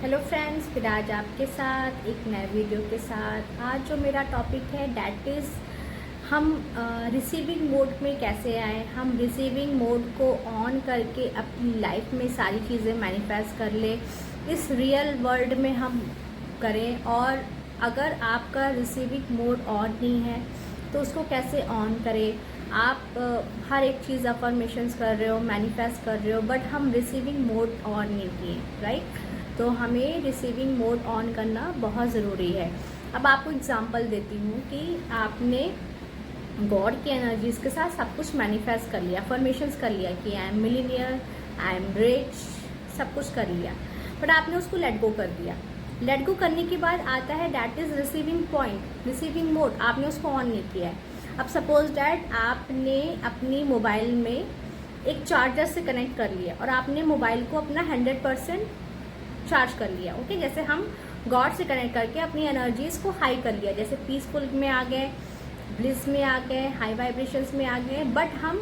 Hello friends, फिर आज आपके साथ एक नए वीडियो के साथ। आज जो मेरा टॉपिक है डैट इज़ हम रिसीविंग मोड में कैसे आए। हम रिसीविंग मोड को ऑन करके अपनी लाइफ में सारी चीज़ें मैनिफेस्ट कर ले, इस रियल वर्ल्ड में हम करें। और अगर आपका रिसीविंग मोड ऑन नहीं है तो उसको कैसे ऑन करें। आप हर एक चीज़ अफर्मेशंस कर रहे हो, मैनिफेस्ट कर रहे हो, बट हम रिसीविंग मोड ऑन नहीं किए, राइट। तो हमें रिसीविंग मोड ऑन करना बहुत ज़रूरी है। अब आपको एग्जांपल देती हूँ कि आपने गॉड की एनर्जीज़ के साथ सब कुछ मैनिफेस्ट कर लिया, अफर्मेशंस कर लिया कि I am millionaire, I am rich, सब कुछ कर लिया, बट आपने उसको लेट गो कर दिया। लेट गो करने के बाद आता है that is receiving point, receiving mode. आपने उसको ऑन नहीं किया है। अब सपोज डैट आपने अपनी मोबाइल में एक चार्जर से कनेक्ट कर लिया और आपने मोबाइल को अपना 100% चार्ज कर लिया। ओके, जैसे हम गॉड से कनेक्ट करके अपनी एनर्जीज को हाई कर लिया, जैसे पीसफुल में आ गए, ब्लिस में आ गए, हाई वाइब्रेशंस में आ गए, बट हम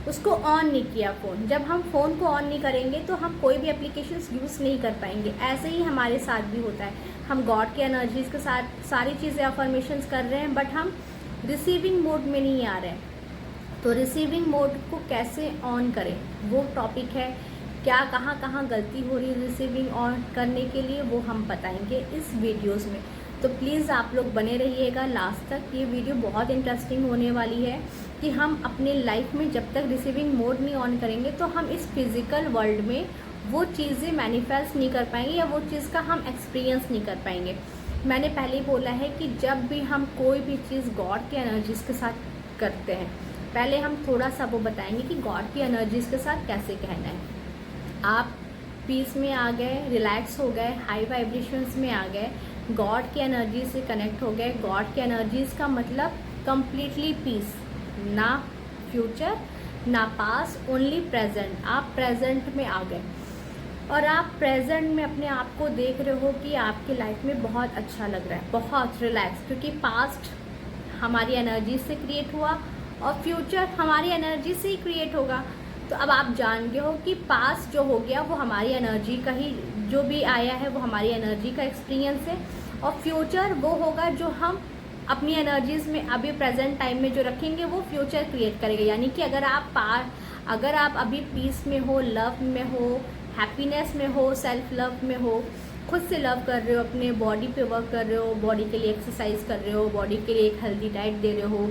उसको ऑन नहीं किया फ़ोन। जब हम फ़ोन को ऑन नहीं करेंगे तो हम कोई भी एप्लीकेशंस यूज़ नहीं कर पाएंगे। ऐसे ही हमारे साथ भी होता है। हम गॉड के एनर्जीज के साथ सारी चीज़ें अफर्मेशंस कर रहे हैं, बट हम रिसीविंग मोड में नहीं आ रहे हैं। तो रिसीविंग मोड को कैसे ऑन करें, वो टॉपिक है। क्या कहाँ कहाँ गलती हो रही है रिसीविंग ऑन करने के लिए, वो हम बताएंगे इस वीडियोस में। तो प्लीज़ आप लोग बने रहिएगा लास्ट तक। ये वीडियो बहुत इंटरेस्टिंग होने वाली है कि हम अपने लाइफ में जब तक रिसीविंग मोड नहीं ऑन करेंगे तो हम इस फिज़िकल वर्ल्ड में वो चीज़ें मैनिफेस्ट नहीं कर पाएंगे या वो चीज़ का हम एक्सपीरियंस नहीं कर पाएंगे। मैंने पहले ही बोला है कि जब भी हम कोई भी चीज़ गॉड की एनर्जीज़ के साथ करते हैं, पहले हम थोड़ा सा वो बताएंगे कि गॉड की एनर्जीज़ के साथ कैसे कहना है। आप पीस में आ गए, रिलैक्स हो गए, हाई वाइब्रेशंस में आ गए, गॉड की एनर्जी से कनेक्ट हो गए। गॉड की एनर्जीज़ का मतलब कंप्लीटली पीस, ना फ्यूचर ना पास्ट, ओनली प्रेजेंट। आप प्रेजेंट में आ गए और आप प्रेजेंट में अपने आप को देख रहे हो कि आपकी लाइफ में बहुत अच्छा लग रहा है, बहुत रिलैक्स, क्योंकि पास्ट हमारी एनर्जी से क्रिएट हुआ और फ्यूचर हमारी एनर्जी से ही क्रिएट होगा। तो अब आप जान गए हो कि पास्ट जो हो गया वो हमारी एनर्जी का ही, जो भी आया है वो हमारी एनर्जी का एक्सपीरियंस है, और फ्यूचर वो होगा जो हम अपनी एनर्जीज में अभी प्रेजेंट टाइम में जो रखेंगे वो फ्यूचर क्रिएट करेगा। यानी कि अगर आप अभी पीस में हो, लव में हो, हैप्पीनेस में हो, सेल्फ लव में हो, खुद से लव कर रहे हो, अपने बॉडी पे वर्क कर रहे हो, बॉडी के लिए एक्सरसाइज कर रहे हो, बॉडी के लिए एक हेल्दी डाइट दे रहे हो,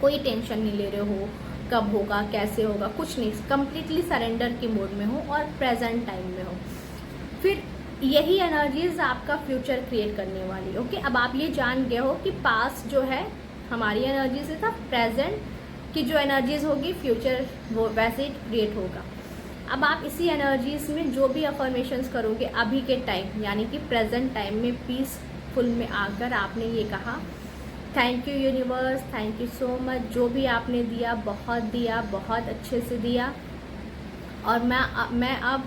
कोई टेंशन नहीं ले रहे हो कब होगा कैसे होगा, कुछ नहीं, कंप्लीटली सरेंडर के मोड में हो और प्रेजेंट टाइम में हो, फिर यही एनर्जीज आपका फ्यूचर क्रिएट करने वाली। ओके, अब आप ये जान गए हो कि पास्ट जो है हमारी एनर्जी से था, प्रेजेंट की जो एनर्जीज होगी फ्यूचर वो वैसे ही क्रिएट होगा। अब आप इसी एनर्जीज में जो भी अफर्मेशंस करोगे अभी के टाइम, यानी कि प्रेजेंट टाइम में पीसफुल में आकर आपने ये कहा, thank you universe, thank you so much, जो भी आपने दिया, बहुत अच्छे से दिया। और मैं अब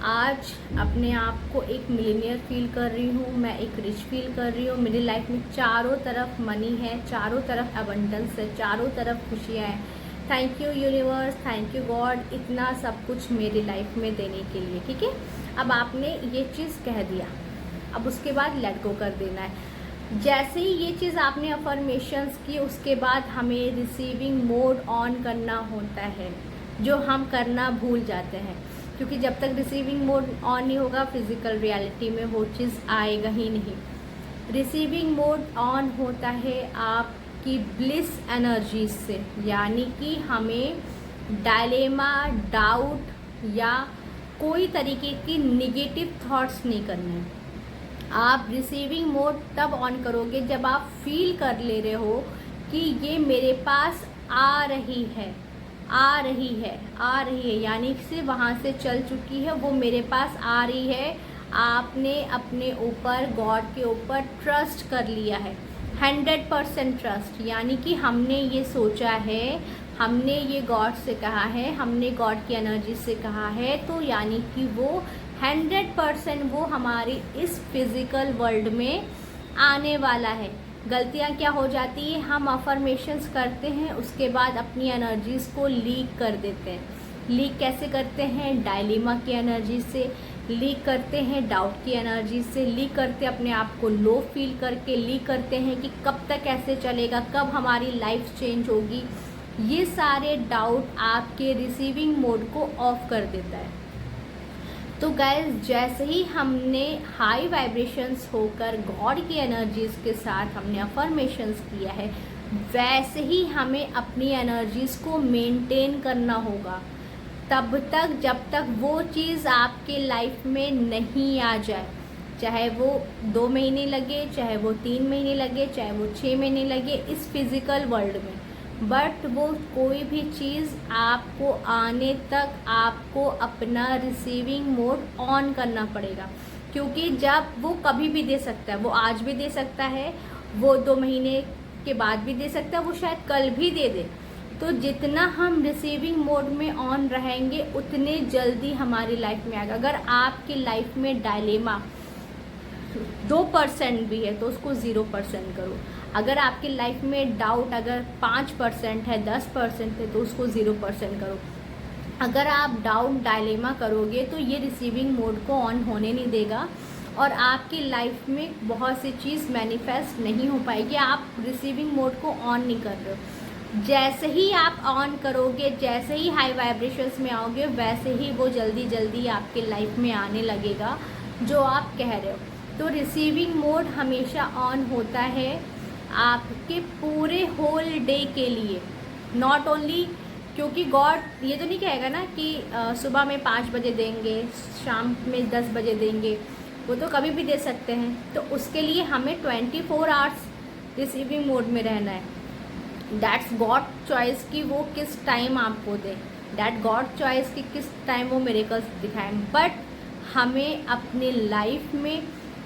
आज अपने आप को एक मिलियनियर फील कर रही हूँ, मैं एक रिच फील कर रही हूँ। मेरी लाइफ में चारों तरफ मनी है, चारों तरफ अबंडेंस है, चारों तरफ खुशियाँ हैं। Thank you universe, thank you God, इतना सब कुछ मेरी लाइफ में देने के लिए। ठीक है, अब आपने ये चीज़ कह दिया, अब उसके बाद लेट गो कर देना है। जैसे ही ये चीज़ आपने अफर्मेशंस की, उसके बाद हमें रिसीविंग मोड ऑन करना होता है, जो हम करना भूल जाते हैं, क्योंकि जब तक रिसीविंग मोड ऑन नहीं होगा फिजिकल रियलिटी में वो चीज़ आएगा ही नहीं। रिसीविंग मोड ऑन होता है आपकी ब्लिस एनर्जी से, यानी कि हमें डायलेमा, डाउट या कोई तरीके की निगेटिव थॉट्स नहीं करने हैं। आप रिसीविंग मोड तब ऑन करोगे जब आप फील कर ले रहे हो कि ये मेरे पास आ रही है, यानी कि वहाँ से चल चुकी है, वो मेरे पास आ रही है। आपने अपने ऊपर, गॉड के ऊपर ट्रस्ट कर लिया है, 100% ट्रस्ट। यानी कि हमने ये सोचा है, हमने ये गॉड से कहा है, हमने गॉड की एनर्जी से कहा है, तो यानी कि वो 100% वो हमारी इस फिज़िकल वर्ल्ड में आने वाला है। गलतियाँ क्या हो जाती है, हम अफर्मेशंस करते हैं, उसके बाद अपनी एनर्जीज़ को लीक कर देते हैं। लीक कैसे करते हैं? डायलेमा की एनर्जी से, लीक करते हैं डाउट की एनर्जी से, लीक करते हैं अपने आप को लो फील करके, लीक करते हैं कि कब तक ऐसे चलेगा, कब हमारी लाइफ चेंज होगी। ये सारे डाउट आपके रिसीविंग मोड को ऑफ कर देता है। तो गाइस, जैसे ही हमने हाई वाइब्रेशंस होकर गॉड की एनर्जीज़ के साथ हमने अफर्मेशंस किया है, वैसे ही हमें अपनी एनर्जीज़ को मेंटेन करना होगा तब तक जब तक वो चीज़ आपके लाइफ में नहीं आ जाए। चाहे वो 2 महीने लगे, चाहे वो 3 महीने लगे, चाहे वो 6 महीने लगे इस फिज़िकल वर्ल्ड में, बट वो कोई भी चीज़ आपको आने तक आपको अपना रिसीविंग मोड ऑन करना पड़ेगा। क्योंकि जब वो कभी भी दे सकता है, वो आज भी दे सकता है, वो 2 महीने के बाद भी दे सकता है, वो शायद कल भी दे दे। तो जितना हम रिसीविंग मोड में ऑन रहेंगे उतने जल्दी हमारी लाइफ में आएगा। अगर आपकी लाइफ में डायलेमा 2% भी है तो उसको 0% करो। अगर आपकी लाइफ में डाउट अगर 5% है, 10% है तो उसको 0% करो। अगर आप डाउट डायलेमा करोगे तो ये रिसीविंग मोड को ऑन होने नहीं देगा और आपकी लाइफ में बहुत सी चीज़ मैनिफेस्ट नहीं हो पाएगी। आप रिसीविंग मोड को ऑन नहीं कर रहे हो। जैसे ही आप ऑन करोगे, जैसे ही हाई वाइब्रेशंस में आओगे, वैसे ही वो जल्दी जल्दी आपके लाइफ में आने लगेगा जो आप कह रहे हो। तो रिसीविंग मोड हमेशा ऑन होता है आपके पूरे होल डे के लिए, नॉट ओनली क्योंकि गॉड ये तो नहीं कहेगा ना कि सुबह में 5 बजे देंगे, शाम में 10 बजे देंगे, वो तो कभी भी दे सकते हैं। तो उसके लिए हमें 24 आवर्स रिसीविंग मोड में रहना है। दैट्स गॉड चॉइस कि वो किस टाइम आपको दे, दैट गॉड चॉइस कि किस टाइम वो मिरेकल्स दिखाएं। बट हमें अपनी लाइफ में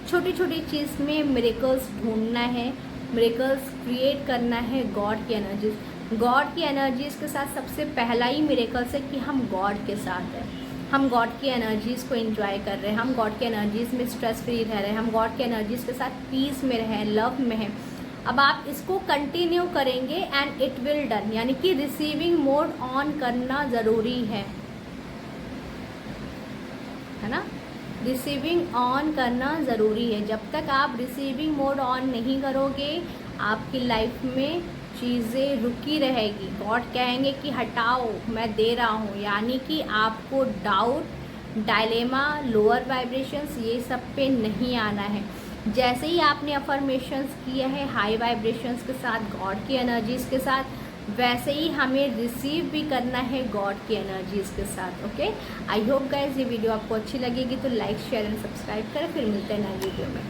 छोटी छोटी चीज़ में मिरेकल्स ढूंढना है, मिरेकल्स क्रिएट करना है गॉड की एनर्जीज। गॉड की एनर्जीज़ के साथ सबसे पहला ही मिरेकल्स है कि हम गॉड के साथ हैं, हम गॉड की एनर्जीज़ को एंजॉय कर रहे हैं, हम गॉड की एनर्जीज़ में स्ट्रेस फ्री रह रहे हैं, हम गॉड की एनर्जीज़ के साथ पीस में रहें, लव में हैं। अब आप इसको कंटिन्यू करेंगे एंड इट विल डन, यानी कि रिसीविंग मोड ऑन करना ज़रूरी है ना। रिसीविंग ऑन करना ज़रूरी है। जब तक आप रिसीविंग मोड ऑन नहीं करोगे आपकी लाइफ में चीज़ें रुकी रहेगी। गॉड कहेंगे कि हटाओ, मैं दे रहा हूँ, यानी कि आपको डाउट, डायलेमा, लोअर वाइब्रेशंस ये सब पे नहीं आना है। जैसे ही आपने अफर्मेशंस किया है हाई वाइब्रेशंस के साथ, गॉड की एनर्जीज़ के साथ, वैसे ही हमें रिसीव भी करना है गॉड की एनर्जीज़ के साथ। ओके, आई होप गाइज ये वीडियो आपको अच्छी लगेगी तो लाइक, शेयर एंड सब्सक्राइब करें। फिर मिलते हैं नए वीडियो में।